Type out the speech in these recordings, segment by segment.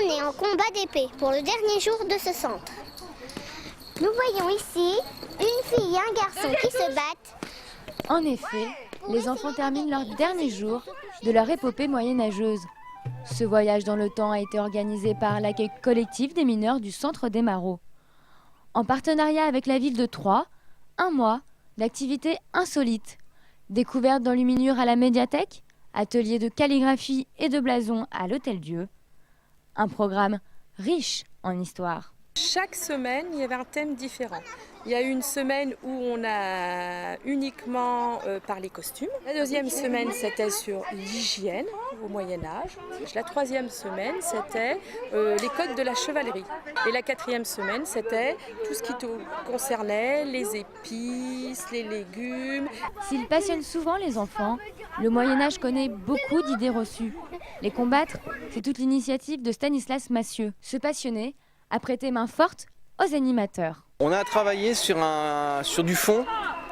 on est en combat d'épée pour le dernier jour de ce centre. Nous voyons ici une fille et un garçon qui se battent. En effet, les enfants terminent leur dernier jour de leur épopée moyenâgeuse. Ce voyage dans le temps a été organisé par l'accueil collectif des mineurs du Centre des Marauds. En partenariat avec la ville de Troyes, un mois d'activités insolites. Découverte d'enluminures à la médiathèque, atelier de calligraphie et de blason à l'Hôtel-Dieu. Un programme riche en histoire. Chaque semaine, il y avait un thème différent. Il y a eu une semaine où on a uniquement parlé costumes. La deuxième semaine, c'était sur l'hygiène au Moyen-Âge. La troisième semaine, c'était les codes de la chevalerie. Et la quatrième semaine, c'était tout ce qui concernait les épices, les légumes. S'il passionne souvent les enfants, le Moyen-Âge connaît beaucoup d'idées reçues. Les combattre, c'est toute l'initiative de Stanislas Massieu. Ce passionné a prêté main forte aux animateurs. On a travaillé sur du fond,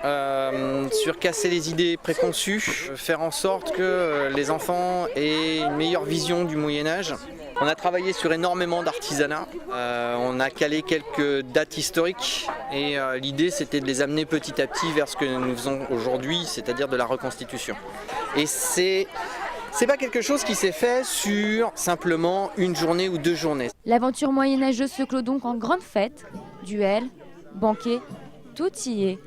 sur casser les idées préconçues, faire en sorte que les enfants aient une meilleure vision du Moyen-Âge. On a travaillé sur énormément d'artisanat, on a calé quelques dates historiques et l'idée c'était de les amener petit à petit vers ce que nous faisons aujourd'hui, c'est-à-dire de la reconstitution. Et c'est pas quelque chose qui s'est fait sur simplement une journée ou 2 journées. L'aventure moyenâgeuse se clôt donc en grande fête, duel, banquet, tout y est.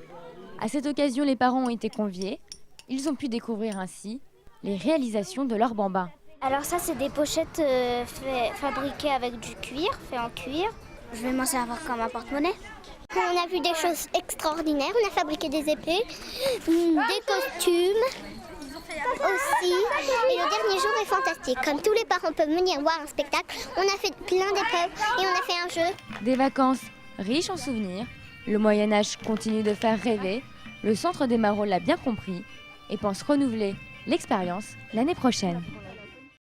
À cette occasion, les parents ont été conviés. Ils ont pu découvrir ainsi les réalisations de leurs bambins. Alors ça, c'est des pochettes fabriquées avec du cuir, fait en cuir. Je vais m'en servir comme un porte-monnaie. On a vu des choses extraordinaires. On a fabriqué des épées, des costumes aussi. Et le dernier jour est fantastique. Comme tous les parents peuvent venir voir un spectacle, on a fait plein d'épreuves et on a fait un jeu. Des vacances riches en souvenirs. Le Moyen-Âge continue de faire rêver. Le Centre des Marauds l'a bien compris et pense renouveler l'expérience l'année prochaine.